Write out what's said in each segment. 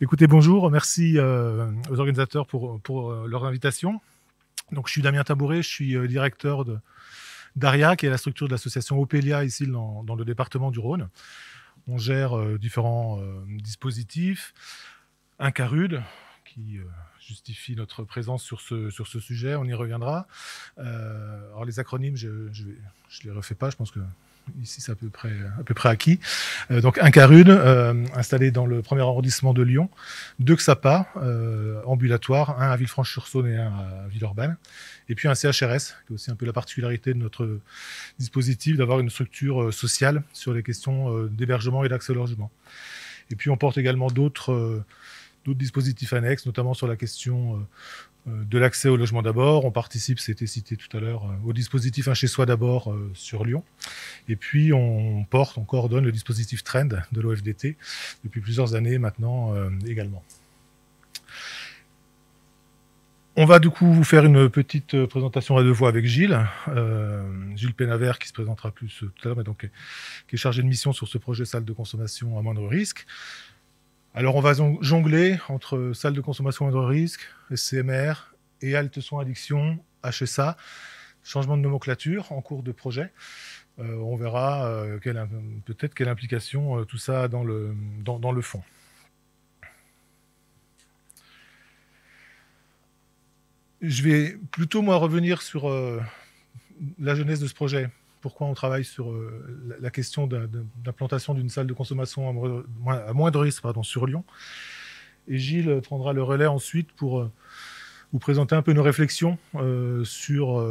Écoutez, bonjour, merci aux organisateurs pour leur invitation. Donc, je suis Damien Tabouret, je suis directeur d'ARIA, qui est la structure de l'association Opélia ici dans le département du Rhône. On gère différents dispositifs, un CARUD qui justifie notre présence sur ce sujet, on y reviendra. Alors les acronymes, je les refais pas, je pense que ici c'est à peu près acquis. Donc un CARUD installé dans le premier arrondissement de Lyon, deux XAPA ambulatoires, un à Villefranche-sur-Saône et un à Villeurbanne, et puis un CHRS, qui est aussi un peu la particularité de notre dispositif, d'avoir une structure sociale sur les questions d'hébergement et d'accès au logement. Et puis on porte également d'autres dispositifs annexes, notamment sur la question de l'accès au logement d'abord. On participe, c'était cité tout à l'heure, au dispositif Un chez soi d'abord sur Lyon. Et puis on coordonne le dispositif Trend de l'OFDT depuis plusieurs années maintenant également. On va du coup vous faire une petite présentation à deux voix avec Gilles. Gilles Pénavert qui se présentera plus tout à l'heure, mais donc qui est chargé de mission sur ce projet salle de consommation à moindre risque. Alors on va jongler entre salle de consommation à moindre risque, SCMR et halte soins addiction, HSA. Changement de nomenclature en cours de projet. On verra peut-être quelle implication tout ça a dans le fond. Je vais plutôt, moi, revenir sur la genèse de ce projet. Pourquoi on travaille sur la question d'implantation d'une salle de consommation à moindre risque sur Lyon. Et Gilles prendra le relais ensuite pour vous présenter un peu nos réflexions sur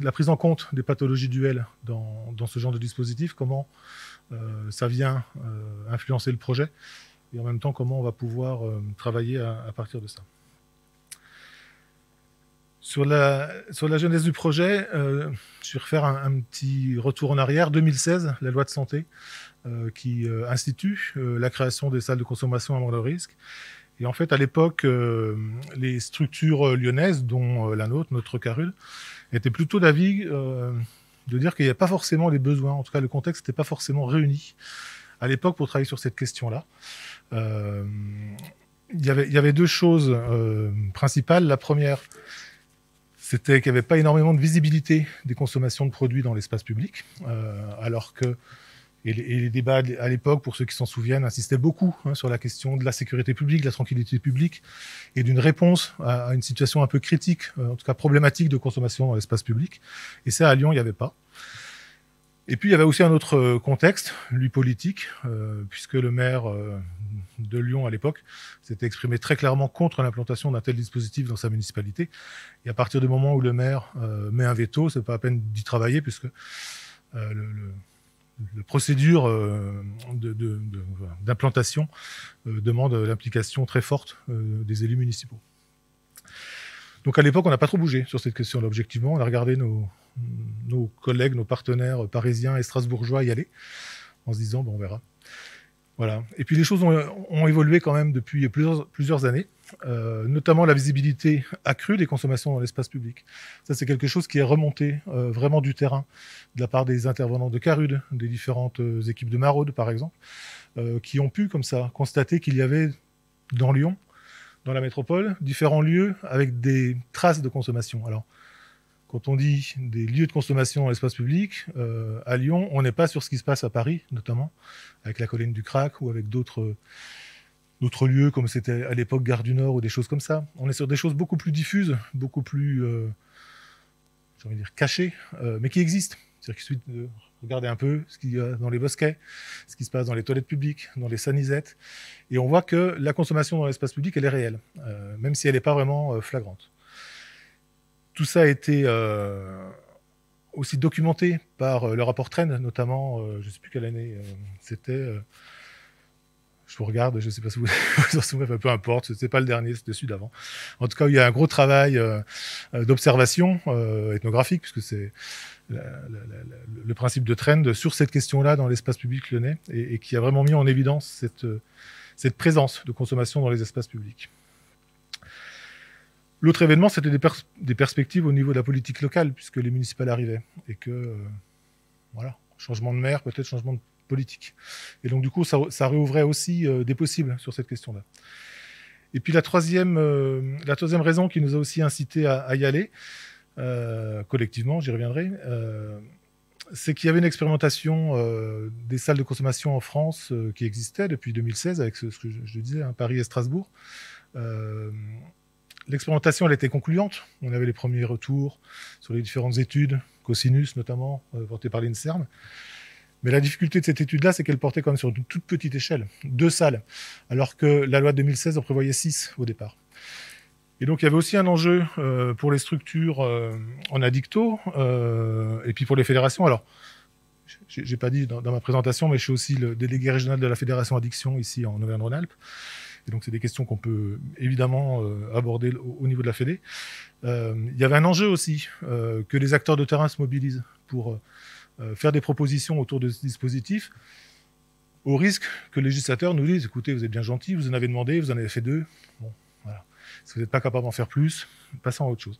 la prise en compte des pathologies duelles dans ce genre de dispositif, comment ça vient influencer le projet, et en même temps comment on va pouvoir travailler à partir de ça. Sur la genèse du projet, je vais refaire un petit retour en arrière. 2016, la loi de santé qui institue la création des salles de consommation à moindre risque. Et en fait, à l'époque, les structures lyonnaises, dont la nôtre, notre CARUD, étaient plutôt d'avis de dire qu'il n'y avait pas forcément les besoins. En tout cas, le contexte n'était pas forcément réuni à l'époque pour travailler sur cette question-là. Il y avait deux choses principales. La première, c'était qu'il n'y avait pas énormément de visibilité des consommations de produits dans l'espace public, alors que les débats à l'époque, pour ceux qui s'en souviennent, insistaient beaucoup sur la question de la sécurité publique, de la tranquillité publique, et d'une réponse à une situation un peu critique, en tout cas problématique de consommation dans l'espace public. Et ça, à Lyon, il n'y avait pas. Et puis, il y avait aussi un autre contexte, lui politique, puisque le maire de Lyon, à l'époque, s'était exprimé très clairement contre l'implantation d'un tel dispositif dans sa municipalité. Et à partir du moment où le maire met un veto, c'est pas à peine d'y travailler, puisque la procédure d'implantation demande l'implication très forte des élus municipaux. Donc à l'époque, on n'a pas trop bougé sur cette question-là. Objectivement, on a regardé nos collègues, nos partenaires parisiens et strasbourgeois y aller, en se disant, bon, on verra. Voilà. Et puis les choses ont évolué quand même depuis plusieurs années, notamment la visibilité accrue des consommations dans l'espace public. Ça, c'est quelque chose qui est remonté vraiment du terrain, de la part des intervenants de CARUD, des différentes équipes de maraude, par exemple, qui ont pu, comme ça, constater qu'il y avait dans Lyon, dans la métropole, différents lieux avec des traces de consommation. Alors, quand on dit des lieux de consommation dans l'espace public, à Lyon, on n'est pas sur ce qui se passe à Paris, notamment, avec la colline du Crac ou avec d'autres lieux, comme c'était à l'époque Gare du Nord ou des choses comme ça. On est sur des choses beaucoup plus diffuses, beaucoup plus, j'ai envie de dire, cachées, mais qui existent. C'est-à-dire qu'il suffit de regarder un peu ce qu'il y a dans les bosquets, ce qui se passe dans les toilettes publiques, dans les sanisettes, et on voit que la consommation dans l'espace public, elle est réelle, même si elle n'est pas vraiment flagrante. Tout ça a été aussi documenté par le rapport Trend, notamment, je ne sais plus quelle année c'était. Je vous regarde, je ne sais pas si vous vous en souvenez, peu importe, ce n'est pas le dernier, c'était celui d'avant. En tout cas, il y a un gros travail d'observation ethnographique, puisque c'est le principe de Trend sur cette question-là dans l'espace public lyonnais, et qui a vraiment mis en évidence cette présence de consommation dans les espaces publics. L'autre événement, c'était des perspectives au niveau de la politique locale, puisque les municipales arrivaient. Et que, voilà, changement de maire, peut-être changement de politique. Et donc, du coup, ça réouvrait aussi des possibles sur cette question-là. Et puis, la troisième raison qui nous a aussi incité à y aller, collectivement, j'y reviendrai, c'est qu'il y avait une expérimentation des salles de consommation en France qui existait depuis 2016, avec ce que je disais, hein, Paris et Strasbourg. L'expérimentation, elle était concluante. On avait les premiers retours sur les différentes études, Cosinus notamment, portées par l'INSERM. Mais la difficulté de cette étude-là, c'est qu'elle portait quand même sur une toute petite échelle, 2 salles, alors que la loi de 2016 en prévoyait 6 au départ. Et donc, il y avait aussi un enjeu pour les structures en addicto, et puis pour les fédérations. Alors, j'ai pas dit dans ma présentation, mais je suis aussi le délégué régional de la Fédération Addiction ici en Auvergne-Rhône-Alpes. Et donc, c'est des questions qu'on peut évidemment aborder au niveau de la Fédé. Il y avait un enjeu aussi que les acteurs de terrain se mobilisent pour faire des propositions autour de ce dispositif, au risque que le législateur nous dise « Écoutez, vous êtes bien gentil, vous en avez demandé, vous en avez fait 2. Bon, voilà. Si vous n'êtes pas capable d'en faire plus, passons à autre chose. »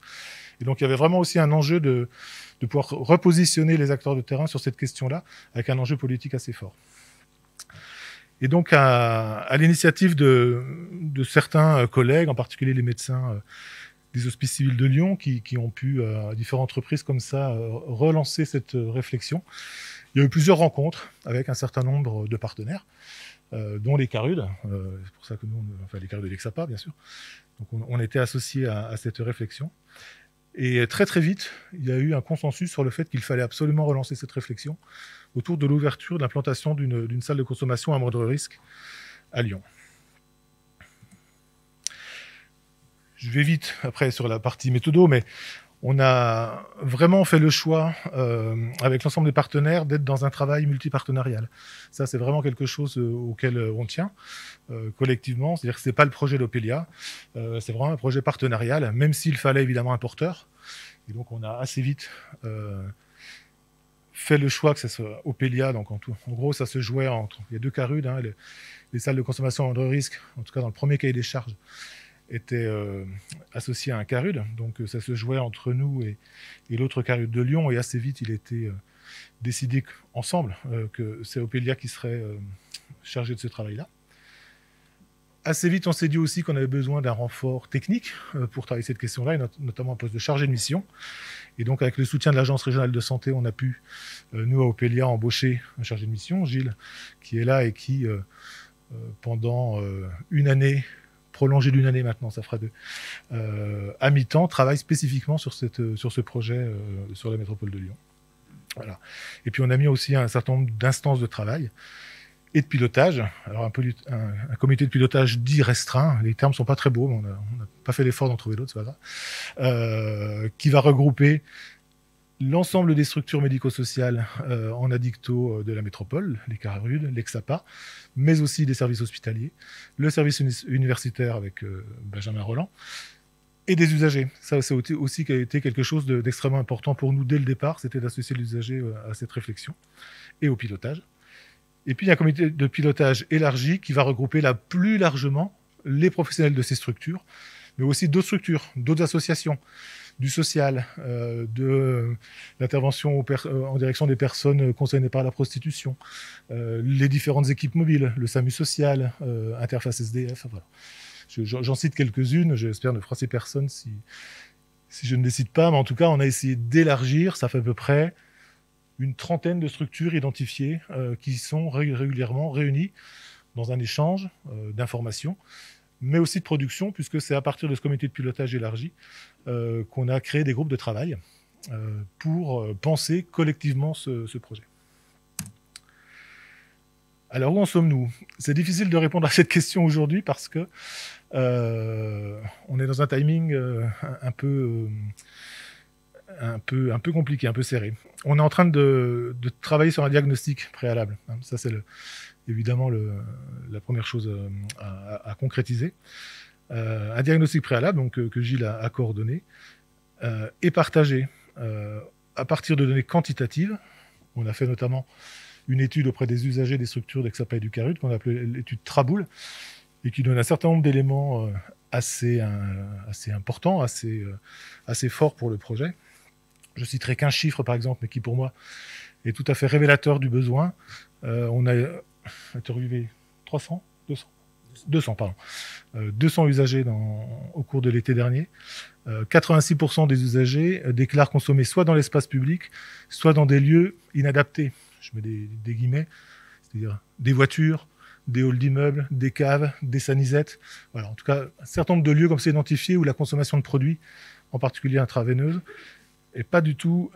Et donc, il y avait vraiment aussi un enjeu de pouvoir repositionner les acteurs de terrain sur cette question-là, avec un enjeu politique assez fort. Et donc, à l'initiative de certains collègues, en particulier les médecins des Hospices civils de Lyon, qui ont pu, à différentes reprises comme ça, relancer cette réflexion, il y a eu plusieurs rencontres avec un certain nombre de partenaires, dont les CARUD, c'est pour ça que nous, enfin les CARUD de l'EXAPA, bien sûr. Donc, on était associés à cette réflexion. Et très très vite, il y a eu un consensus sur le fait qu'il fallait absolument relancer cette réflexion autour de l'ouverture, de l'implantation d'une salle de consommation à moindre risque à Lyon. Je vais vite après sur la partie méthodo, mais on a vraiment fait le choix, avec l'ensemble des partenaires, d'être dans un travail multipartenarial. Ça, c'est vraiment quelque chose auquel on tient collectivement. C'est-à-dire que ce n'est pas le projet d'Opelia, c'est vraiment un projet partenarial, même s'il fallait évidemment un porteur. Et donc, on a assez vite fait le choix que ce soit Opelia. Donc, en gros, ça se jouait entre... Il y a 2 CARUD, hein, les salles de consommation à moindre risque, en tout cas dans le premier cahier des charges, était associé à un CARUD, donc ça se jouait entre nous et l'autre CARUD de Lyon, et assez vite il était décidé ensemble que c'est Opelia qui serait chargé de ce travail-là. Assez vite on s'est dit aussi qu'on avait besoin d'un renfort technique pour travailler cette question-là, et notamment un poste de chargé de mission, et donc avec le soutien de l'Agence régionale de santé, on a pu, nous à Opelia, embaucher un chargé de mission, Gilles, qui est là et qui, pendant une année, prolongé d'une année maintenant, ça fera 2, à mi-temps, travaille spécifiquement sur ce projet sur la métropole de Lyon. Voilà. Et puis on a mis aussi un certain nombre d'instances de travail et de pilotage. Alors un comité de pilotage dit restreint, les termes ne sont pas très beaux, mais on n'a pas fait l'effort d'en trouver d'autres, c'est pas grave, qui va regrouper l'ensemble des structures médico-sociales en addicto de la métropole, les CARUD, l'EXAPA, mais aussi des services hospitaliers, le service universitaire avec Benjamin Roland, et des usagers. Ça, c'est aussi qui a été quelque chose d'extrêmement important pour nous dès le départ, c'était d'associer les usagers à cette réflexion et au pilotage. Et puis, il y a un comité de pilotage élargi qui va regrouper plus largement les professionnels de ces structures, mais aussi d'autres structures, d'autres associations, du social, de l'intervention en direction des personnes concernées par la prostitution, les différentes équipes mobiles, le SAMU social, Interface SDF, voilà. J'en cite quelques-unes, j'espère ne froisser personne si je ne les cite pas, mais en tout cas, on a essayé d'élargir, ça fait à peu près une trentaine de structures identifiées qui sont régulièrement réunies dans un échange d'informations, mais aussi de production, puisque c'est à partir de ce comité de pilotage élargi qu'on a créé des groupes de travail pour penser collectivement ce projet. Alors, où en sommes-nous? C'est difficile de répondre à cette question aujourd'hui parce que on est dans un timing un peu compliqué, un peu serré. On est en train de travailler sur un diagnostic préalable. Ça, c'est évidemment la première chose à concrétiser. Un diagnostic préalable donc, que Gilles a coordonné et partagé à partir de données quantitatives. On a fait notamment une étude auprès des usagers des structures d'EXAPA et du CARUD qu'on a appelée l'étude Traboul et qui donne un certain nombre d'éléments assez importants, assez forts pour le projet. Je citerai qu'un chiffre par exemple, mais qui pour moi est tout à fait révélateur du besoin. On a interviewé 200 usagers au cours de l'été dernier. 86% des usagers déclarent consommer soit dans l'espace public, soit dans des lieux inadaptés. Je mets des guillemets, c'est-à-dire des voitures, des halls d'immeubles, des caves, des sanisettes. Voilà, en tout cas, un certain nombre de lieux comme ça identifiés où la consommation de produits, en particulier intraveineuse, n'est pas du tout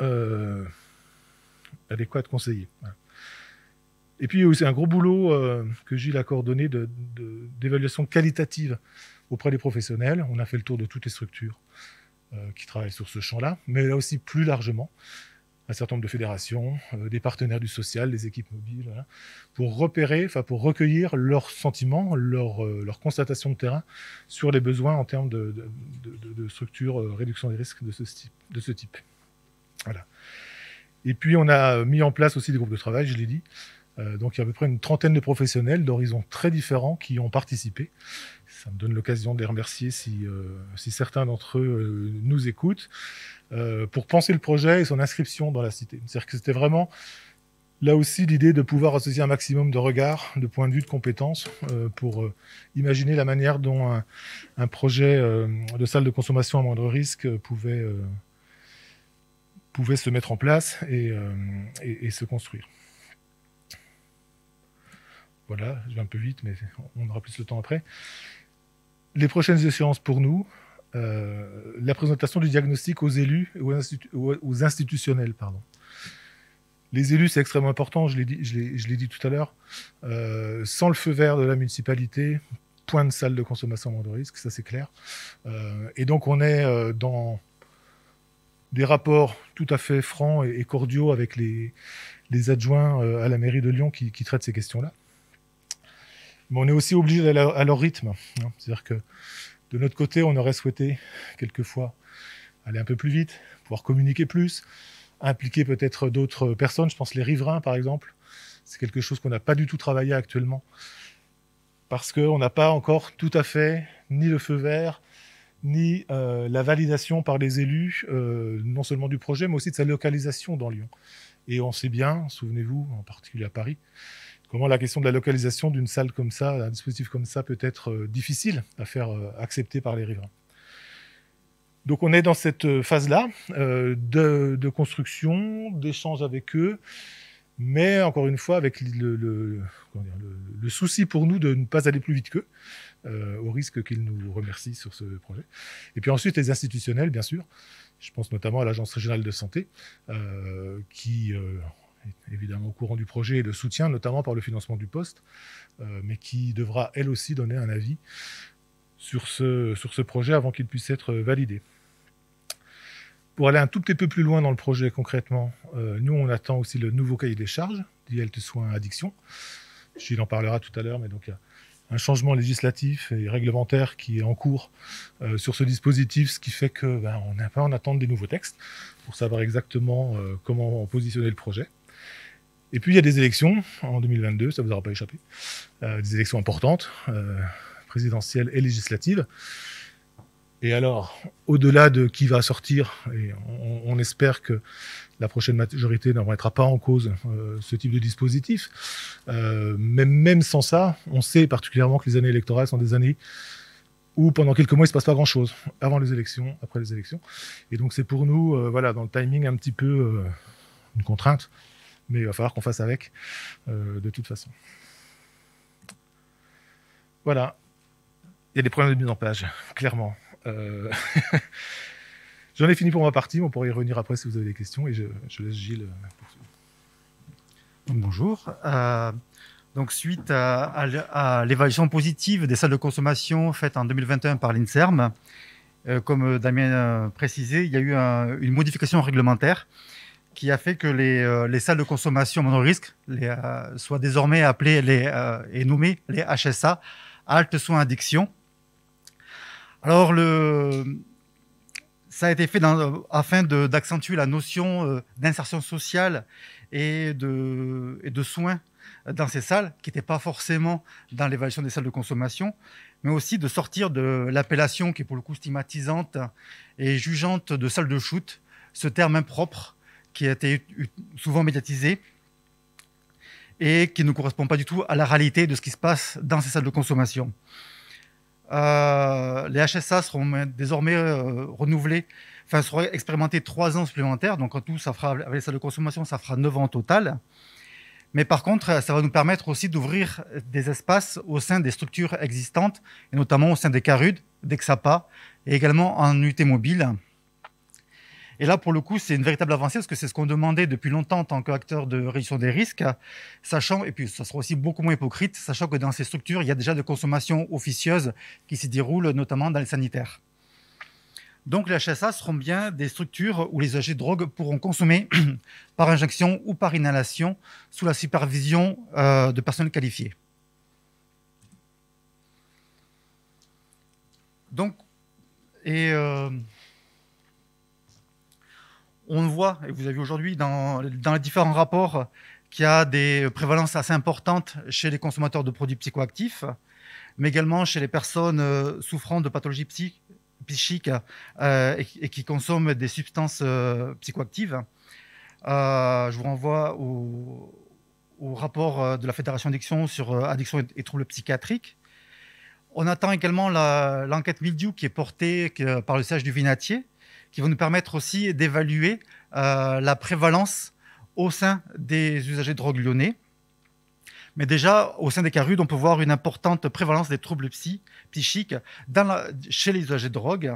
adéquate, conseillée. Voilà. Et puis, il y a aussi un gros boulot que Gilles a coordonné d'évaluation qualitative auprès des professionnels. On a fait le tour de toutes les structures qui travaillent sur ce champ-là, mais là aussi plus largement, un certain nombre de fédérations, des partenaires du social, des équipes mobiles, voilà, pour pour recueillir leurs sentiments, leurs constatations de terrain sur les besoins en termes de structures réduction des risques de ce type. Voilà. Et puis, on a mis en place aussi des groupes de travail, je l'ai dit. Donc, il y a à peu près une trentaine de professionnels d'horizons très différents qui ont participé. Ça me donne l'occasion de les remercier si certains d'entre eux nous écoutent, pour penser le projet et son inscription dans la cité. C'est-à-dire que c'était vraiment, là aussi, l'idée de pouvoir associer un maximum de regards, de points de vue, de compétences, pour imaginer la manière dont un projet de salle de consommation à moindre risque pouvait se mettre en place et se construire. Voilà, je vais un peu vite, mais on aura plus le temps après. Les prochaines échéances pour nous, la présentation du diagnostic aux élus et aux institutionnels. Pardon. Les élus, c'est extrêmement important, je l'ai dit tout à l'heure. Sans le feu vert de la municipalité, point de salle de consommation à moindre risque, ça c'est clair. Et donc on est dans des rapports tout à fait francs et cordiaux avec les adjoints à la mairie de Lyon qui traitent ces questions-là. Mais on est aussi obligé d'aller à leur rythme. C'est-à-dire que de notre côté, on aurait souhaité quelquefois aller un peu plus vite, pouvoir communiquer plus, impliquer peut-être d'autres personnes. Je pense les riverains, par exemple. C'est quelque chose qu'on n'a pas du tout travaillé actuellement parce qu'on n'a pas encore tout à fait ni le feu vert, ni la validation par les élus, non seulement du projet, mais aussi de sa localisation dans Lyon. Et on sait bien, souvenez-vous, en particulier à Paris, comment la question de la localisation d'une salle comme ça, un dispositif comme ça, peut être difficile à faire accepter par les riverains. Donc on est dans cette phase-là de construction, d'échange avec eux, mais encore une fois avec le souci pour nous de ne pas aller plus vite qu'eux, au risque qu'ils nous remercient sur ce projet. Et puis ensuite les institutionnels, bien sûr. Je pense notamment à l'Agence régionale de santé, qui est évidemment au courant du projet et le soutient, notamment par le financement du poste, mais qui devra elle aussi donner un avis sur ce projet avant qu'il puisse être validé. Pour aller un tout petit peu plus loin dans le projet concrètement, nous on attend aussi le nouveau cahier des charges d'IELT soins addiction. Gilles en parlera tout à l'heure, mais donc il y a un changement législatif et réglementaire qui est en cours sur ce dispositif, ce qui fait qu'on n'est pas en attente des nouveaux textes pour savoir exactement comment positionner le projet. Et puis il y a des élections en 2022, ça ne vous aura pas échappé, des élections importantes, présidentielles et législatives. Et alors, au-delà de qui va sortir, et on espère que la prochaine majorité ne remettra pas en cause ce type de dispositif, mais même sans ça, on sait particulièrement que les années électorales sont des années où pendant quelques mois il ne se passe pas grand-chose, avant les élections, après les élections. Et donc c'est pour nous, dans le timing, un petit peu une contrainte, mais il va falloir qu'on fasse avec de toute façon. Voilà. Il y a des problèmes de mise en page, clairement. J'en ai fini pour ma partie, on pourrait y revenir après si vous avez des questions, et je laisse Gilles poursuivre. Bonjour. Donc suite à l'évaluation positive des salles de consommation faite en 2021 par l'INSERM, comme Damien précisait, il y a eu une modification réglementaire qui a fait que les salles de consommation à moindre risque soient désormais appelées et nommées les HSA, halte soins addiction. Alors, ça a été fait afin d'accentuer la notion d'insertion sociale et de soins dans ces salles, qui n'étaient pas forcément dans l'évaluation des salles de consommation, mais aussi de sortir de l'appellation qui est pour le coup stigmatisante et jugeante de salle de shoot, ce terme impropre qui a été souvent médiatisé. et qui ne correspond pas du tout à la réalité de ce qui se passe dans ces salles de consommation. Les HSA seront désormais renouvelés, enfin seront expérimentés 3 ans supplémentaires, donc en tout, ça fera, avec les salles de consommation, ça fera 9 ans au total. Mais par contre, ça va nous permettre aussi d'ouvrir des espaces au sein des structures existantes, et notamment au sein des CARUD, des XAPA, et également en unité mobile. Et là, pour le coup, c'est une véritable avancée, parce que c'est ce qu'on demandait depuis longtemps en tant qu'acteur de réduction des risques, sachant, et puis ça sera aussi beaucoup moins hypocrite, sachant que dans ces structures, il y a déjà des consommations officieuses qui s'y déroulent, notamment dans les sanitaires. Donc les HSA seront bien des structures où les usagers de drogue pourront consommer par injection ou par inhalation sous la supervision de personnel qualifié. Donc, on voit, et vous avez vu aujourd'hui dans les différents rapports, qu'il y a des prévalences assez importantes chez les consommateurs de produits psychoactifs, mais également chez les personnes souffrant de pathologies psychiques et qui consomment des substances psychoactives. Je vous renvoie au rapport de la Fédération Addiction sur addiction et troubles psychiatriques. On attend également l'enquête Mildiou qui est portée par le siège du Vinatier, qui va nous permettre aussi d'évaluer la prévalence au sein des usagers de drogue lyonnais. Mais déjà, au sein des CARUD, on peut voir une importante prévalence des troubles psychiques chez les usagers de drogue.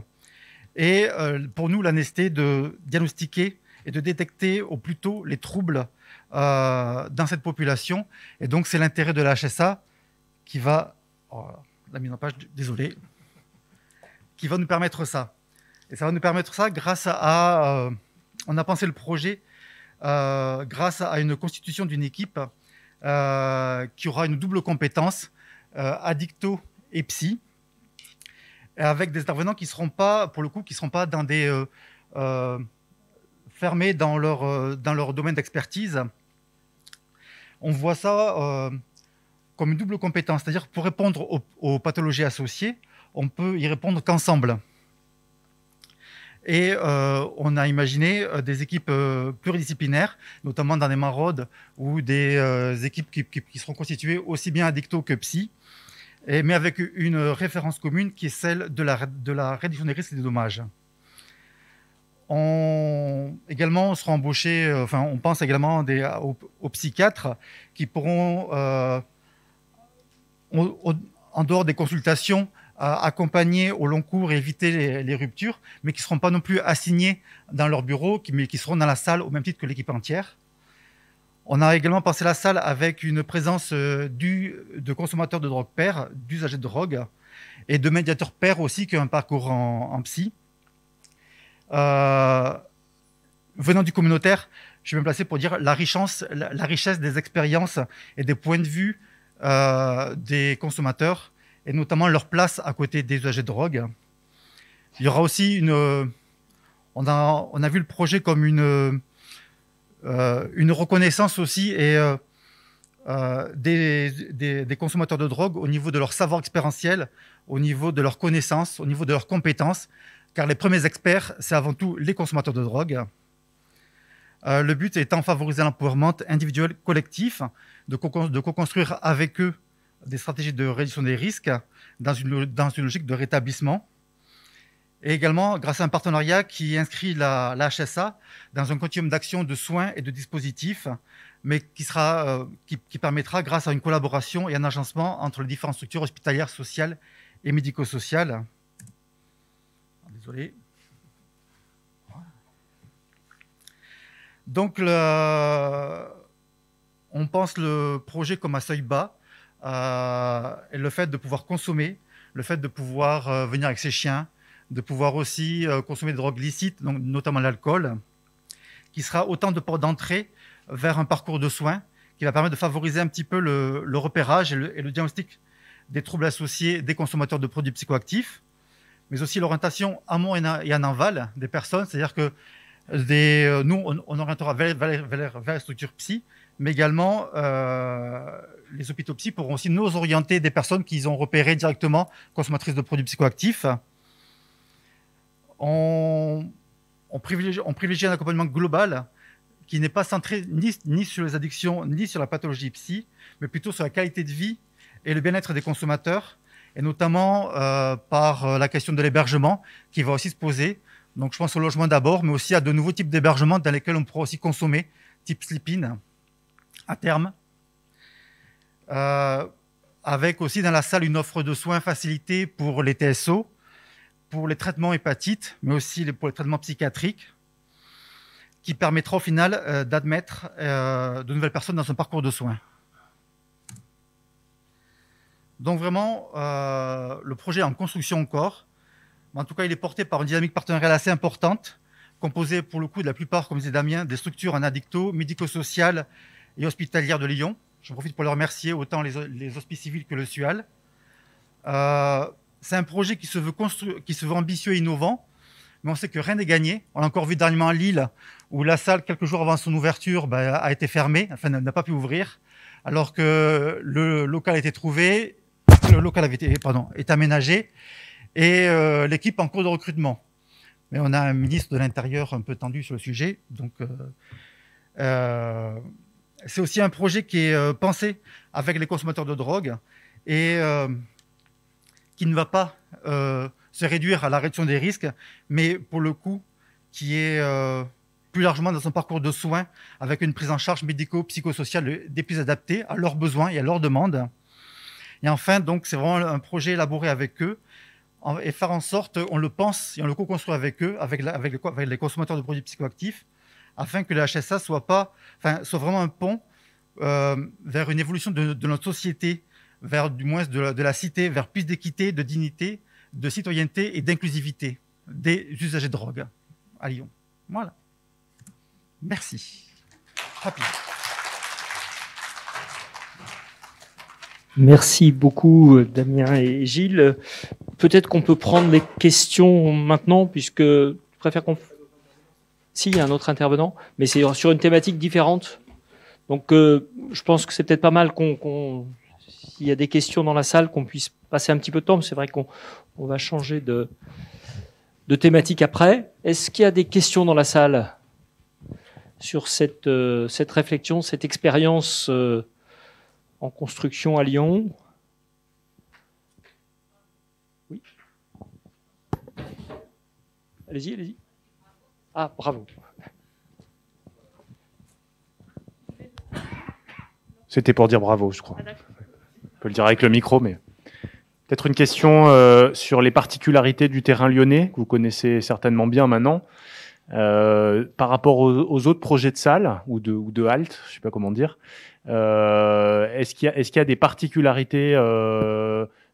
Et pour nous, la nécessité de diagnostiquer et de détecter au plus tôt les troubles dans cette population. Et donc, c'est l'intérêt de la HSA qui va... Oh, la mise en page, désolé. Qui va nous permettre ça. Et ça va nous permettre ça grâce à... on a pensé le projet grâce à une constitution d'une équipe qui aura une double compétence, addicto et psy, avec des intervenants qui ne seront pas, pour le coup, qui seront pas dans des fermés dans leur domaine d'expertise. On voit ça comme une double compétence, c'est-à-dire pour répondre aux pathologies associées, on peut y répondre qu'ensemble. Et on a imaginé des équipes pluridisciplinaires, notamment dans des maraudes ou des équipes qui seront constituées aussi bien addicto que psy, mais avec une référence commune qui est celle de la réduction des risques et des dommages. Également, on sera embauché, on pense également aux psychiatres qui pourront, en dehors des consultations, accompagner au long cours et éviter les ruptures, mais qui ne seront pas non plus assignés dans leur bureau, mais qui seront dans la salle au même titre que l'équipe entière. On a également pensé la salle avec une présence de consommateurs de drogue pairs, d'usagers de drogue, et de médiateurs pairs aussi, qui ont un parcours en psy. Venant du communautaire, je suis bien placé pour dire la richesse des expériences et des points de vue des consommateurs, et notamment leur place à côté des usagers de drogue. Il y aura aussi on a vu le projet comme une reconnaissance aussi et des consommateurs de drogue au niveau de leur savoir expérientiel, au niveau de leurs connaissances, au niveau de leurs compétences, car les premiers experts, c'est avant tout les consommateurs de drogue. Le but étant favoriser l'empowerment individuel collectif, de co-construire avec eux des stratégies de réduction des risques dans une logique de rétablissement. Et également, grâce à un partenariat qui inscrit la HSA dans un continuum d'action de soins et de dispositifs, mais qui permettra, grâce à une collaboration et un agencement entre les différentes structures hospitalières, sociales et médico-sociales. Désolé. Donc, on pense le projet comme un seuil bas, et le fait de pouvoir consommer, le fait de pouvoir venir avec ses chiens, de pouvoir aussi consommer des drogues licites, donc notamment l'alcool, qui sera autant de portes d'entrée vers un parcours de soins qui va permettre de favoriser un petit peu le repérage et le diagnostic des troubles associés des consommateurs de produits psychoactifs, mais aussi l'orientation amont et en aval des personnes, c'est-à-dire que nous, on orientera vers les structures psy, mais également les hôpitaux psy pourront aussi nous orienter des personnes qu'ils ont repérées directement consommatrices de produits psychoactifs. On privilégie un accompagnement global qui n'est pas centré ni sur les addictions, ni sur la pathologie psy, mais plutôt sur la qualité de vie et le bien-être des consommateurs, et notamment par la question de l'hébergement qui va aussi se poser. Donc je pense au logement d'abord, mais aussi à de nouveaux types d'hébergements dans lesquels on pourra aussi consommer, type sleep-in, à terme. Avec aussi dans la salle une offre de soins facilitée pour les TSO, pour les traitements hépatites, mais aussi pour les traitements psychiatriques, qui permettra au final d'admettre de nouvelles personnes dans son parcours de soins. Donc vraiment, le projet est en construction encore. En tout cas, il est porté par une dynamique partenariale assez importante, composée pour le coup de la plupart, comme disait Damien, des structures en addicto, médico-sociales et hospitalières de Lyon. Je profite pour les remercier, autant les hospices civils que le SUAL. C'est un projet qui se veut ambitieux et innovant, mais on sait que rien n'est gagné. On l'a encore vu dernièrement à Lille, où la salle, quelques jours avant son ouverture, a été fermée, enfin n'a pas pu ouvrir, alors que le local a été trouvé, est aménagé, et l'équipe en cours de recrutement. Mais on a un ministre de l'Intérieur un peu tendu sur le sujet, donc c'est aussi un projet qui est pensé avec les consommateurs de drogue et qui ne va pas se réduire à la réduction des risques, mais pour le coup, qui est plus largement dans son parcours de soins avec une prise en charge médico-psychosociale des plus adaptées à leurs besoins et à leurs demandes. Et enfin, donc, c'est vraiment un projet élaboré avec eux et faire en sorte, on le pense et on le co-construit avec eux, avec les consommateurs de produits psychoactifs, afin que le HSA soit vraiment un pont vers une évolution de notre société, vers du moins de la cité, vers plus d'équité, de dignité, de citoyenneté et d'inclusivité des usagers de drogue à Lyon. Voilà. Merci. Rapide. Merci beaucoup, Damien et Gilles. Peut-être qu'on peut prendre les questions maintenant, puisque je préfère qu'on... Si, il y a un autre intervenant, mais c'est sur une thématique différente. Donc, je pense que c'est peut-être pas mal s'il y a des questions dans la salle, qu'on puisse passer un petit peu de temps. C'est vrai qu'on va changer de thématique après. Est-ce qu'il y a des questions dans la salle sur cette réflexion, cette expérience en construction à Lyon? Oui. Allez-y, allez-y. Ah, bravo. C'était pour dire bravo, je crois. On peut le dire avec le micro, mais peut-être une question sur les particularités du terrain lyonnais, que vous connaissez certainement bien maintenant, par rapport aux autres projets de salles ou de haltes, je ne sais pas comment dire. Est-ce qu'il y a des particularités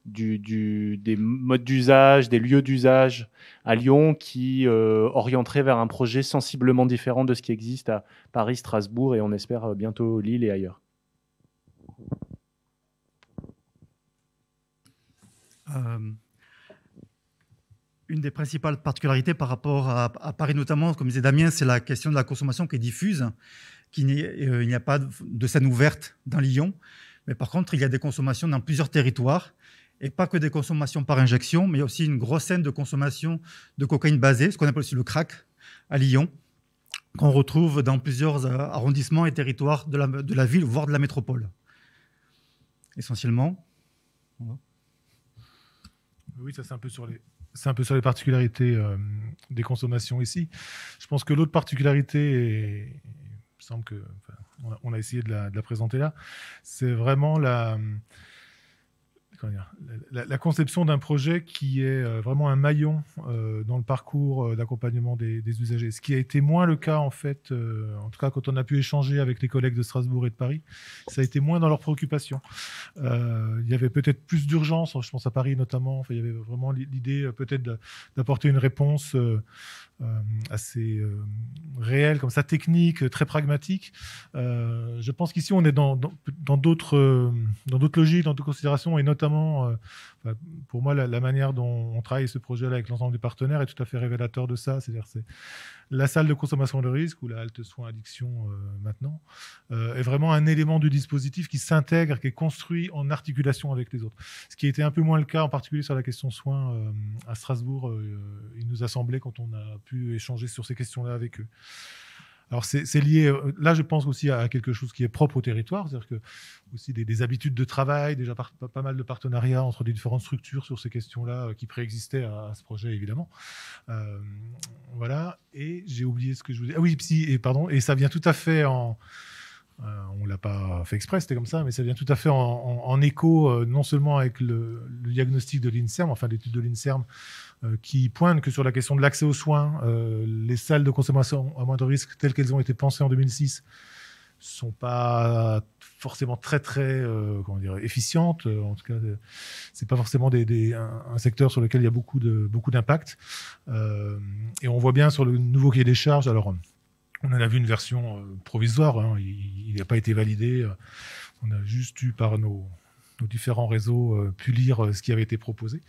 des modes d'usage, des lieux d'usage à Lyon qui orienteraient vers un projet sensiblement différent de ce qui existe à Paris, Strasbourg et on espère bientôt Lille et ailleurs? Une des principales particularités par rapport à Paris notamment, comme disait Damien, c'est la question de la consommation qui est diffuse. Il n'y a pas de scène ouverte dans Lyon, mais par contre, il y a des consommations dans plusieurs territoires, et pas que des consommations par injection, mais aussi une grosse scène de consommation de cocaïne basée, ce qu'on appelle aussi le crack, à Lyon, qu'on retrouve dans plusieurs arrondissements et territoires de la ville, voire de la métropole. Essentiellement. Voilà. Oui, ça c'est un peu sur les particularités des consommations ici. Je pense que l'autre particularité, il me semble que on a essayé de la présenter là, c'est vraiment la conception d'un projet qui est vraiment un maillon dans le parcours d'accompagnement des usagers. Ce qui a été moins le cas, en fait, en tout cas quand on a pu échanger avec les collègues de Strasbourg et de Paris, ça a été moins dans leurs préoccupations. Il y avait peut-être plus d'urgence, je pense à Paris notamment, il y avait vraiment l'idée peut-être d'apporter une réponse assez réelle, comme ça, technique, très pragmatique. Je pense qu'ici, on est dans d'autres logiques, dans d'autres considérations, et notamment, pour moi, la manière dont on travaille ce projet-là avec l'ensemble des partenaires est tout à fait révélateur de ça. C'est-à-dire, c'est la salle de consommation de risque, ou la halte soins addiction maintenant, est vraiment un élément du dispositif qui s'intègre, qui est construit en articulation avec les autres. Ce qui était un peu moins le cas, en particulier sur la question soins à Strasbourg. Il nous a semblé, quand on a pu échanger sur ces questions-là avec eux. Alors c'est lié, là je pense aussi à quelque chose qui est propre au territoire, c'est-à-dire que aussi des habitudes de travail, déjà pas mal de partenariats entre les différentes structures sur ces questions-là qui préexistaient à ce projet évidemment. Voilà, et j'ai oublié ce que je voulais dire. Ah oui, et ça vient tout à fait on ne l'a pas fait exprès, c'était comme ça, mais ça vient tout à fait en écho, non seulement avec le diagnostic de l'INSERM, enfin l'étude de l'INSERM, qui pointe que sur la question de l'accès aux soins, les salles de consommation à moindre risque, telles qu'elles ont été pensées en 2006, sont pas forcément très efficientes. En tout cas, c'est pas forcément un secteur sur lequel il y a beaucoup d'impact. Et on voit bien sur le nouveau cahier des charges. Alors, on en a vu une version provisoire. Hein, il n'a pas été validé. On a juste eu par nos différents réseaux pu lire ce qui avait été proposé.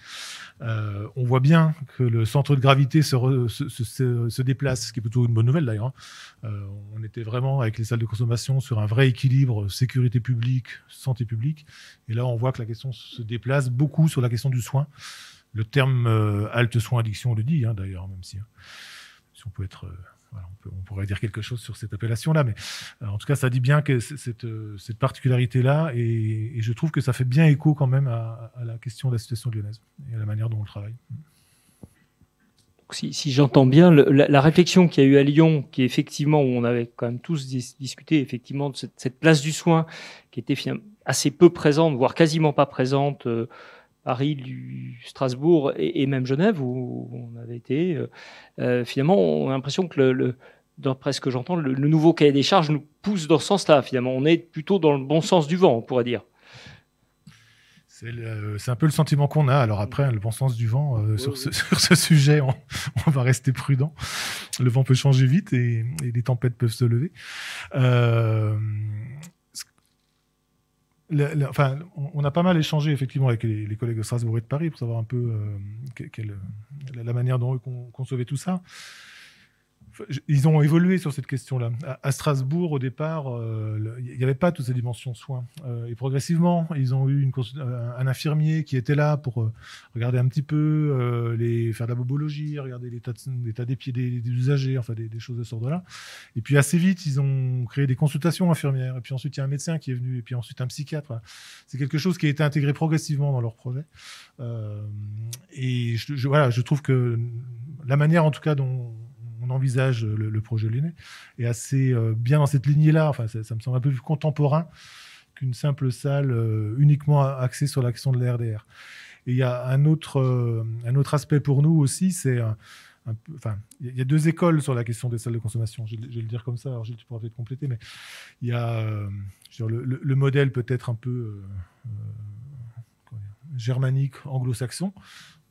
On voit bien que le centre de gravité se déplace, ce qui est plutôt une bonne nouvelle d'ailleurs. On était vraiment, avec les salles de consommation, sur un vrai équilibre sécurité publique, santé publique. Et là, on voit que la question se déplace beaucoup sur la question du soin. Le terme halte soins addiction le dit, hein, d'ailleurs, même si on peut être... Voilà, on pourrait dire quelque chose sur cette appellation-là, mais en tout cas, ça dit bien que cette particularité-là, et je trouve que ça fait bien écho quand même à la question de la situation lyonnaise et à la manière dont on le travaille. Donc, si j'entends bien, la réflexion qu'il y a eu à Lyon, qui effectivement, où on avait quand même tous discuté effectivement de cette place du soin, qui était finalement assez peu présente, voire quasiment pas présente, Paris, Strasbourg et même Genève, où on avait été. Finalement, on a l'impression que, d'après ce que j'entends, le nouveau cahier des charges nous pousse dans ce sens-là. Finalement, on est plutôt dans le bon sens du vent, on pourrait dire. C'est un peu le sentiment qu'on a. Alors après, le bon sens du vent, sur ce sujet, on va rester prudent. Le vent peut changer vite et les tempêtes peuvent se lever. On a pas mal échangé effectivement avec les collègues de Strasbourg et de Paris pour savoir un peu la manière dont eux concevaient tout ça. Ils ont évolué sur cette question-là. À Strasbourg, au départ, il n'y avait pas toutes ces dimensions soins. Et progressivement, ils ont eu un infirmier qui était là pour regarder un petit peu, faire de la bobologie, regarder l'état des pieds des usagers, enfin des choses de ce ordre-là. Et puis assez vite, ils ont créé des consultations infirmières. Et puis ensuite, il y a un médecin qui est venu, et puis ensuite un psychiatre. Voilà. C'est quelque chose qui a été intégré progressivement dans leur projet. Et je trouve que la manière, en tout cas, dont on envisage le projet lyonnais est assez bien dans cette lignée-là. Enfin, ça me semble un peu plus contemporain qu'une simple salle uniquement axée sur l'action de la RDR. Et il y a un autre aspect pour nous aussi, c'est il y a deux écoles sur la question des salles de consommation. Je vais le dire comme ça. Alors Gilles, tu pourras peut-être compléter, mais il y a le modèle peut-être un peu germanique, anglo-saxon.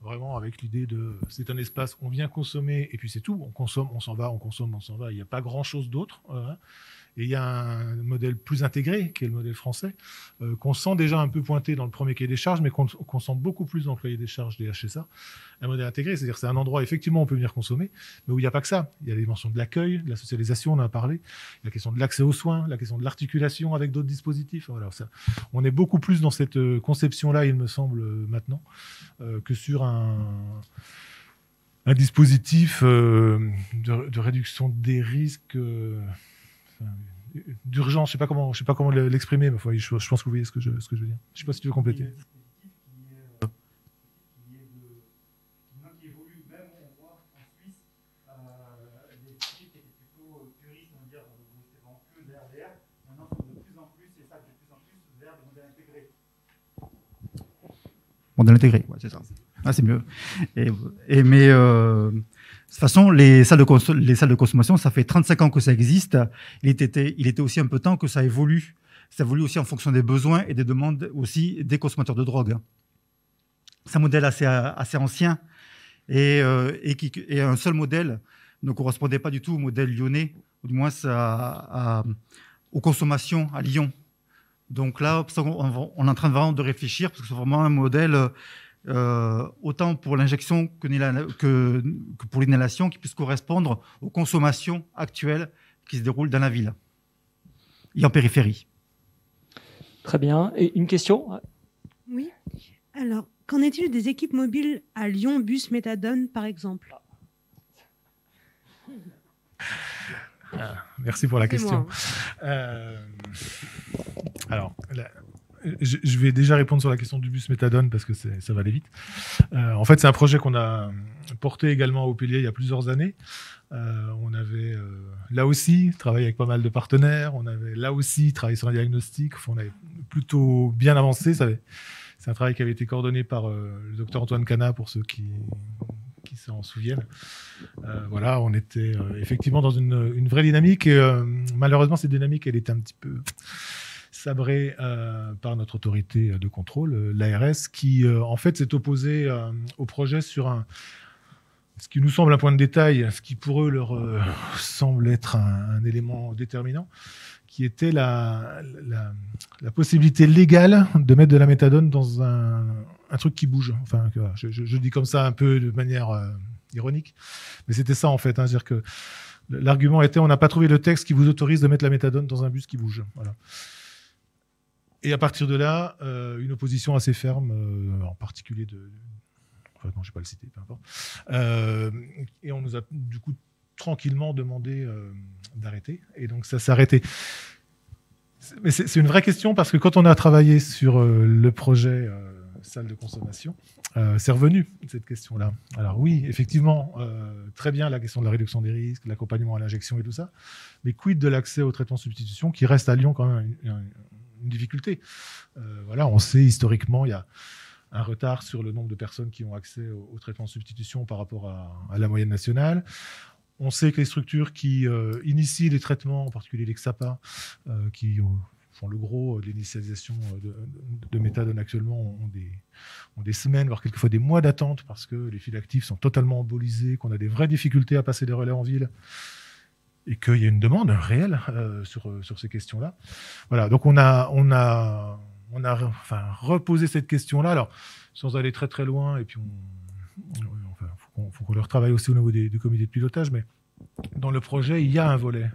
Vraiment avec l'idée c'est un espace, on vient consommer et puis c'est tout, on consomme, on s'en va, on consomme, on s'en va, il n'y a pas grand-chose d'autre. Et il y a un modèle plus intégré, qui est le modèle français, qu'on sent déjà un peu pointé dans le premier cahier des charges, mais qu'on sent beaucoup plus dans le cahier des charges des HSA. Un modèle intégré, c'est-à-dire c'est un endroit, effectivement, où on peut venir consommer, mais où il n'y a pas que ça. Il y a les dimensions de l'accueil, de la socialisation, on en a parlé, la question de l'accès aux soins, la question de l'articulation avec d'autres dispositifs. Voilà, on est beaucoup plus dans cette conception-là, il me semble, maintenant, que sur un dispositif de réduction des risques d'urgence. Je sais pas comment l'exprimer, mais je pense que vous voyez ce que je veux dire. Je ne sais pas si tu veux compléter. Qui évolue, même on voit en Suisse, les dispositifs qui étaient plutôt puristes, on va dire, c'était vraiment que de l'RDR, maintenant sont de plus en plus, et ça de plus en plus, vers le modèle intégré. Modèle intégré, ouais, c'est ça. Ah, c'est mieux. Mais de toute façon, les salles de consommation, ça fait 35 ans que ça existe. Il était aussi un peu temps que ça évolue. Ça évolue aussi en fonction des besoins et des demandes aussi des consommateurs de drogue. C'est un modèle assez ancien et un seul modèle ne correspondait pas du tout au modèle lyonnais, ou du moins aux consommations à Lyon. Donc là, on est en train de réfléchir, parce que c'est vraiment un modèle autant pour l'injection que pour l'inhalation qui puisse correspondre aux consommations actuelles qui se déroulent dans la ville et en périphérie. Très bien. Et une question ? Oui. Alors, qu'en est-il des équipes mobiles à Lyon, bus méthadone, par exemple ? Merci pour la question. Alors, je vais déjà répondre sur la question du bus méthadone parce que ça va aller vite. En fait, c'est un projet qu'on a porté également au Pilier il y a plusieurs années. On avait là aussi travaillé avec pas mal de partenaires. On avait là aussi travaillé sur un diagnostic. On avait plutôt bien avancé. C'est un travail qui avait été coordonné par le docteur Antoine Cana pour ceux qui s'en souviennent. Voilà, on était effectivement dans une vraie dynamique. Et, malheureusement, cette dynamique, elle était un petit peu sabrée par notre autorité de contrôle, l'ARS, qui en fait s'est opposée au projet sur ce qui nous semble un point de détail, ce qui pour eux leur semble être un élément déterminant, qui était la possibilité légale de mettre de la méthadone dans un truc qui bouge. Enfin, je dis comme ça un peu de manière ironique, mais c'était ça en fait. C'est-à-dire que l'argument était on n'a pas trouvé le texte qui vous autorise de mettre la méthadone dans un bus qui bouge. Voilà. Et à partir de là, une opposition assez ferme, en particulier enfin, non, je ne vais pas le citer, peu importe. Et on nous a du coup tranquillement demandé d'arrêter. Et donc ça s'est arrêté. Mais c'est une vraie question parce que quand on a travaillé sur le projet salle de consommation, c'est revenu cette question-là. Alors oui, effectivement, très bien la question de la réduction des risques, l'accompagnement à l'injection et tout ça, mais quid de l'accès au traitement de substitution qui reste à Lyon quand même une difficulté. Voilà, on sait historiquement, il y a un retard sur le nombre de personnes qui ont accès au traitement de substitution par rapport à la moyenne nationale. On sait que les structures qui initient les traitements, en particulier les XAPA, qui font le gros de l'initialisation de méthadone actuellement, ont des semaines, voire quelquefois des mois d'attente parce que les files actives sont totalement embolisées, qu'on a des vraies difficultés à passer des relais en ville et qu'il y a une demande réelle sur ces questions-là. Voilà, donc on a reposé cette question-là, alors sans aller très très loin, et puis faut qu'on leur travaille aussi au niveau du comité de pilotage, mais dans le projet, il y a un volet,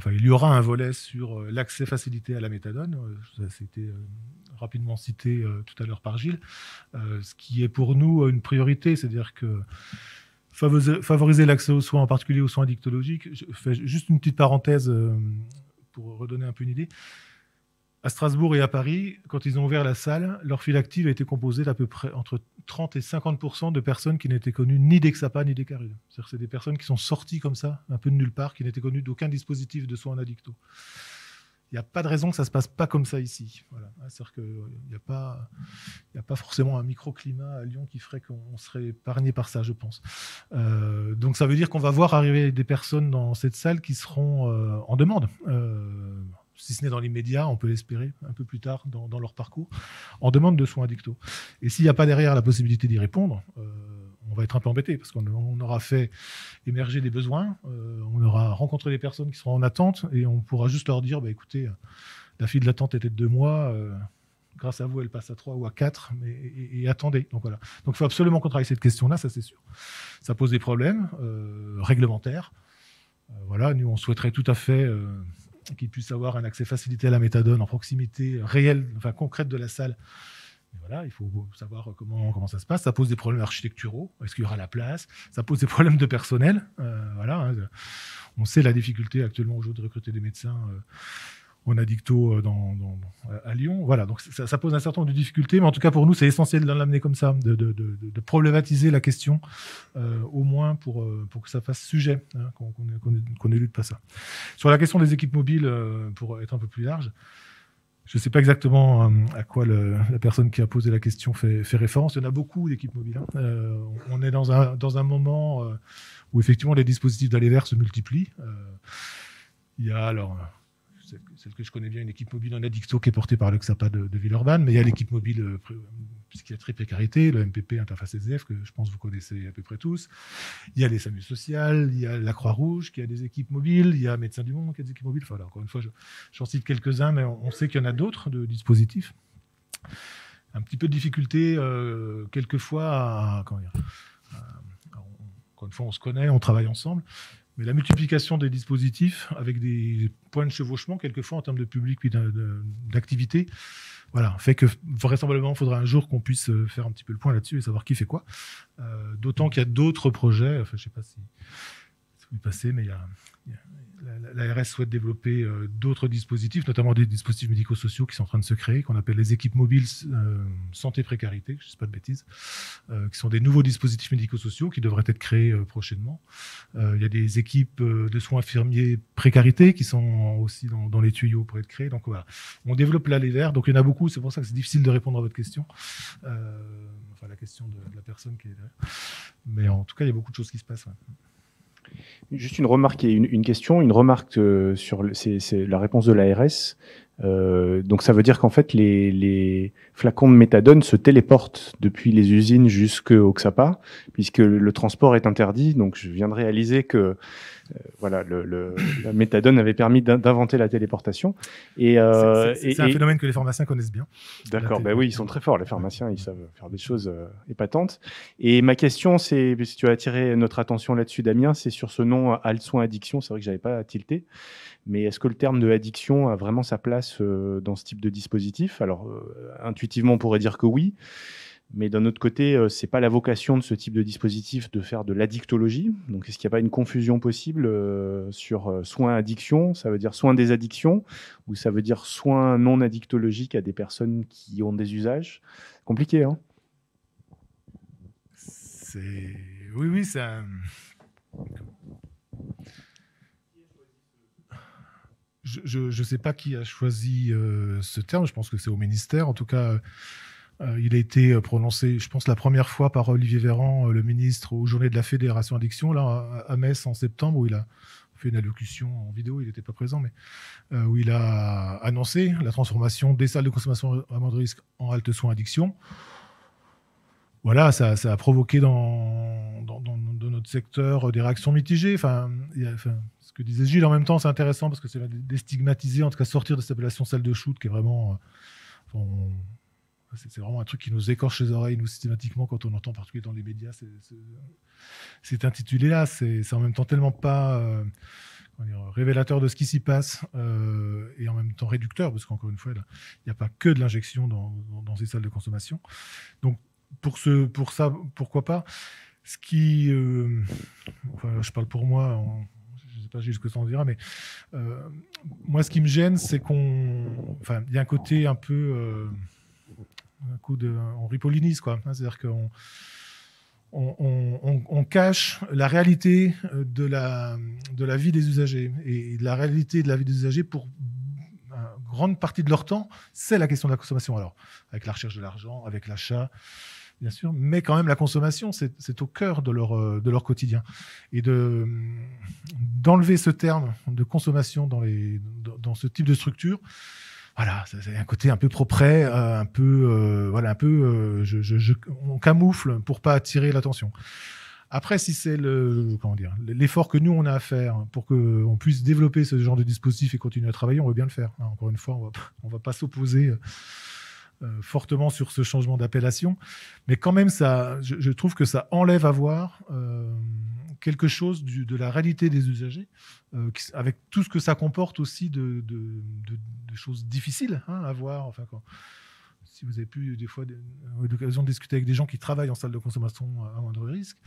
il y aura un volet sur l'accès facilité à la méthadone. Ça a été rapidement cité tout à l'heure par Gilles, ce qui est pour nous une priorité, c'est-à-dire que favoriser l'accès aux soins, en particulier aux soins addictologiques. Je fais juste une petite parenthèse pour redonner un peu une idée. À Strasbourg et à Paris, quand ils ont ouvert la salle, leur file active a été composée d'à peu près entre 30 et 50% de personnes qui n'étaient connues ni d'Exapa ni d'Ecaril. C'est-à-dire que c'est des personnes qui sont sorties comme ça, un peu de nulle part, qui n'étaient connues d'aucun dispositif de soins en addicto. Il n'y a pas de raison que ça ne se passe pas comme ça ici. Voilà. C'est-à-dire qu'il n'y a pas forcément un microclimat à Lyon qui ferait qu'on serait épargné par ça, je pense. Donc ça veut dire qu'on va voir arriver des personnes dans cette salle qui seront en demande. Si ce n'est dans l'immédiat, on peut l'espérer un peu plus tard dans leur parcours, en demande de soins addicto. Et s'il n'y a pas derrière la possibilité d'y répondre, on va être un peu embêté parce qu'on aura fait émerger des besoins, on aura rencontré des personnes qui seront en attente et on pourra juste leur dire, écoutez, la file d'attente était de 2 mois, grâce à vous, elle passe à 3 ou à 4, et attendez. Donc voilà. Donc il faut absolument qu'on travaille cette question-là, ça c'est sûr. Ça pose des problèmes réglementaires. Voilà, nous on souhaiterait tout à fait qu'ils puissent avoir un accès facilité à la méthadone en proximité réelle, concrète de la salle. Et voilà, il faut savoir comment ça se passe. Ça pose des problèmes architecturaux. Est-ce qu'il y aura la place? Ça pose des problèmes de personnel. Voilà, on sait la difficulté actuellement aujourd'hui de recruter des médecins en addicto à Lyon. Voilà, donc ça pose un certain nombre de difficultés, mais en tout cas pour nous, c'est essentiel de l'amener comme ça, de problématiser la question, au moins pour que ça fasse sujet, qu'on élude pas ça. Sur la question des équipes mobiles, pour être un peu plus large, je ne sais pas exactement à quoi la personne qui a posé la question fait référence. Il y en a beaucoup d'équipes mobiles. On est dans un moment où effectivement les dispositifs d'aller vers se multiplient. Il y a alors celle que je connais bien, une équipe mobile en addicto qui est portée par le XAPA de Villeurbanne, mais il y a l'équipe mobile psychiatrie précarité, le MPP interface SDF, que je pense que vous connaissez à peu près tous. Il y a les SAMU sociales, il y a la Croix-Rouge qui a des équipes mobiles, il y a Médecins du Monde qui a des équipes mobiles. Enfin, là, encore une fois, j'en cite quelques-uns, mais on sait qu'il y en a d'autres de dispositifs. Un petit peu de difficulté, quelquefois, encore une fois, on se connaît, on travaille ensemble. Mais la multiplication des dispositifs avec des points de chevauchement, quelquefois en termes de public puis d'activité, voilà, fait que vraisemblablement, il faudra un jour qu'on puisse faire un petit peu le point là-dessus et savoir qui fait quoi. D'autant qu'il y a d'autres projets, je ne sais pas si vous passez, mais il l'ARS souhaite développer d'autres dispositifs, notamment des dispositifs médico-sociaux qui sont en train de se créer, qu'on appelle les équipes mobiles santé-précarité, je ne dis pas de bêtises, qui sont des nouveaux dispositifs médico-sociaux qui devraient être créés prochainement. Il y a des équipes de soins infirmiers précarité qui sont aussi dans les tuyaux pour être créées. Donc voilà, on développe là les verts. Donc il y en a beaucoup, c'est pour ça que c'est difficile de répondre à votre question. Enfin, la question de la personne qui est là. Mais en tout cas, il y a beaucoup de choses qui se passent. Ouais. Juste une remarque et une question. Une remarque sur c'est la réponse de l'ARS. Donc ça veut dire qu'en fait les flacons de méthadone se téléportent depuis les usines jusqu'au XAPA, puisque le transport est interdit. Donc je viens de réaliser que voilà, la méthadone avait permis d'inventer la téléportation. C'est un phénomène que les pharmaciens connaissent bien. D'accord, ben oui, ils sont très forts, les pharmaciens, ils savent faire des choses épatantes. Et ma question, c'est, si tu as attiré notre attention là-dessus, Damien, c'est sur ce nom soins addiction. C'est vrai que je n'avais pas tilté. Mais est-ce que le terme de addiction a vraiment sa place dans ce type de dispositif? Alors, intuitivement, on pourrait dire que oui. Mais d'un autre côté, c'est pas la vocation de ce type de dispositif de faire de l'addictologie. Donc, est-ce qu'il n'y a pas une confusion possible sur soins addiction? Ça veut dire soins des addictions, ou ça veut dire soins non addictologiques à des personnes qui ont des usages? Compliqué, hein? Oui, c'est un... Je ne sais pas qui a choisi ce terme. Je pense que c'est au ministère. En tout cas... il a été prononcé, je pense, la première fois par Olivier Véran, le ministre, aux Journées de la Fédération Addiction, là, à Metz, en septembre, où il a fait une allocution en vidéo, il n'était pas présent, mais où il a annoncé la transformation des salles de consommation à moindre risque en halte soins addiction. Voilà, ça a provoqué dans notre secteur des réactions mitigées. Ce que disait Gilles, en même temps, c'est intéressant parce que c'est déstigmatiser, en tout cas sortir de cette appellation salle de shoot, qui est vraiment... c'est vraiment un truc qui nous écorche les oreilles, nous, systématiquement, quand on entend, particulièrement dans les médias, c'est intitulé là. C'est en même temps tellement pas révélateur de ce qui s'y passe et en même temps réducteur, parce qu'encore une fois, il n'y a pas que de l'injection dans ces salles de consommation. Donc, pour ça, pourquoi pas. Ce qui... je parle pour moi, je ne sais pas Gilles ce que ça en dira, mais moi, ce qui me gêne, c'est il y a un côté un peu... on ripollinise, quoi. C'est-à-dire qu'on cache la réalité de la vie des usagers. Et la réalité de la vie des usagers, pour une grande partie de leur temps, c'est la question de la consommation. Alors, avec la recherche de l'argent, avec l'achat, bien sûr, mais quand même, la consommation, c'est au cœur de leur quotidien. Et d'enlever ce terme de consommation dans ce type de structure, voilà, c'est un côté un peu propre, on camoufle pour pas attirer l'attention. Après, si c'est l'effort que nous on a à faire pour qu'on puisse développer ce genre de dispositif et continuer à travailler, on veut bien le faire. Encore une fois, on va pas s'opposer fortement sur ce changement d'appellation, mais quand même, je trouve que ça enlève à voir quelque chose de la réalité des usagers, avec tout ce que ça comporte aussi de choses difficiles à voir. Enfin, si vous avez pu des fois l'occasion de discuter avec des gens qui travaillent en salle de consommation à moindre risque,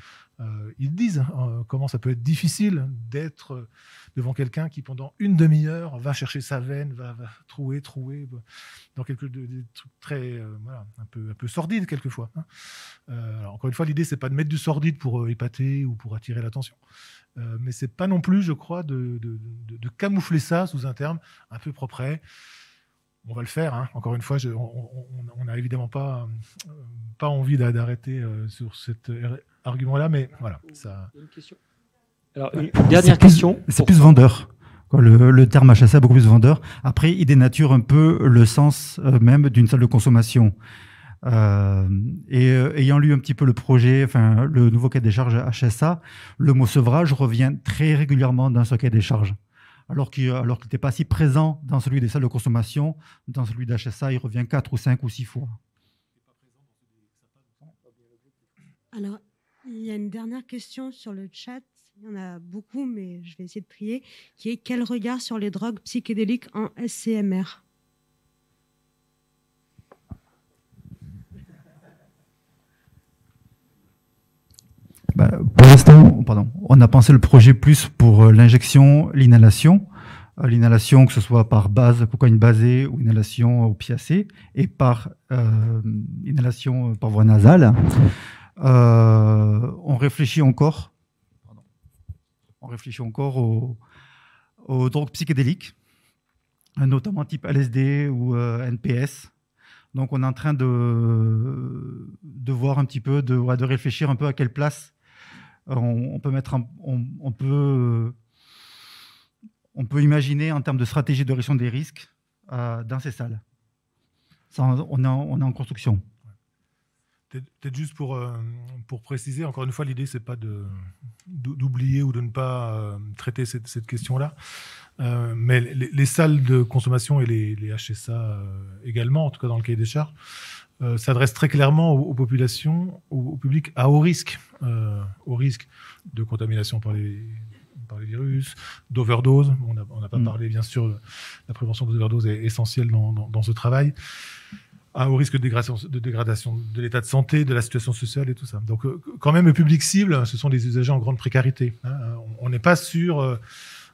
ils disent comment ça peut être difficile d'être devant quelqu'un qui pendant une demi-heure va chercher sa veine, va trouer dans des trucs très un peu sordides quelquefois. Alors, encore une fois, l'idée c'est pas de mettre du sordide pour épater ou pour attirer l'attention, mais c'est pas non plus, je crois, de camoufler ça sous un terme un peu propre. On va le faire. Encore une fois, on n'a évidemment pas envie d'arrêter sur cet argument-là, mais voilà. Ça... Une question. Alors, une dernière question. C'est plus vendeur. Le terme HSA est beaucoup plus vendeur. Après, il dénature un peu le sens même d'une salle de consommation. Ayant lu un petit peu le projet, le nouveau cahier des charges HSA, le mot sevrage revient très régulièrement dans ce cahier des charges. Alors qu'il n'était pas si présent dans celui des salles de consommation, dans celui d'HSA, il revient 4 ou 5 ou 6 fois. Alors, il y a une dernière question sur le chat. Il y en a beaucoup, mais je vais essayer de trier, qui est: quel regard sur les drogues psychédéliques en SCMR? On a pensé le projet plus pour l'injection, l'inhalation. L'inhalation, que ce soit par cocaïne basée ou inhalation opiacée, et par inhalation par voie nasale. On réfléchit encore aux drogues psychédéliques, notamment type LSD ou NPS. Donc on est en train de voir un petit peu, de réfléchir un peu à quelle place on peut imaginer en termes de stratégie de réduction des risques dans ces salles. Ça, on est en construction. Peut-être juste pour préciser, encore une fois, l'idée, c'est pas d'oublier ou de ne pas traiter cette question-là. Mais les salles de consommation et les HSA également, en tout cas dans le cahier des charges, s'adressent très clairement aux populations, au public à haut risque de contamination par les virus, d'overdose. On n'a pas parlé, bien sûr, la prévention des overdoses est essentielle dans ce travail. À haut risque de dégradation de l'état de santé, de la situation sociale et tout ça. Donc, quand même, le public cible, ce sont des usagers en grande précarité. On n'est pas sur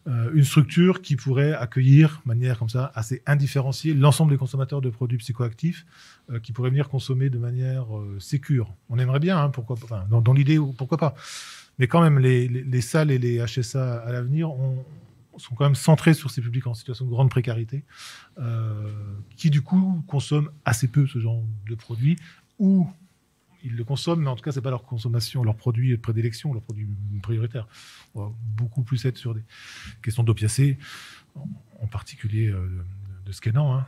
une structure qui pourrait accueillir, de manière comme ça, assez indifférenciée, l'ensemble des consommateurs de produits psychoactifs qui pourraient venir consommer de manière sécure. On aimerait bien, dans l'idée, pourquoi pas. Mais quand même, les salles et les HSA à l'avenir sont quand même centrés sur ces publics en situation de grande précarité, qui du coup consomment assez peu ce genre de produits, ou ils le consomment, mais en tout cas, c'est pas leur consommation, leur produit de prédilection, leur produit prioritaire. On va beaucoup plus être sur des questions d'opiacés, en particulier de Skénan,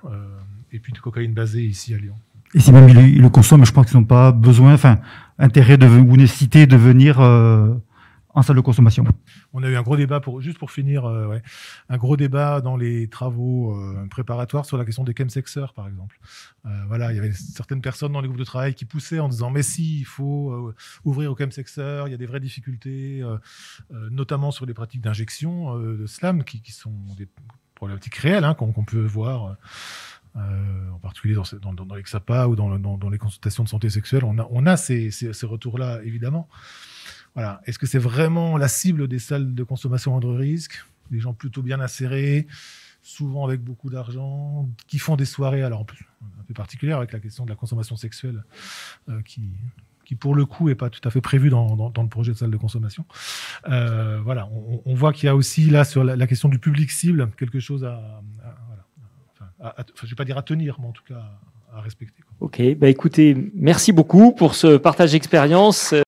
et puis de cocaïne basée ici à Lyon. Et si même ils le consomment, je pense qu'ils n'ont pas besoin, intérêt ou nécessité de venir en salle de consommation. On a eu un gros débat, juste pour finir, un gros débat dans les travaux préparatoires sur la question des chemsexeurs, par exemple. Il y avait certaines personnes dans les groupes de travail qui poussaient en disant « mais si, il faut ouvrir aux chemsexeurs, il y a des vraies difficultés, notamment sur les pratiques d'injection de SLAM, qui sont des problématiques réelles qu'on peut voir en particulier dans les XAPA ou dans les consultations de santé sexuelle. On a ces retours-là, évidemment. Voilà. Est-ce que c'est vraiment la cible des salles de consommation à moindre risque? Des gens plutôt bien acérés, souvent avec beaucoup d'argent, qui font des soirées, alors en plus un peu particulière avec la question de la consommation sexuelle, qui pour le coup n'est pas tout à fait prévue dans le projet de salle de consommation. On voit qu'il y a aussi là sur la question du public cible quelque chose je ne vais pas dire à tenir, mais en tout cas à respecter. Ok, écoutez, merci beaucoup pour ce partage d'expérience.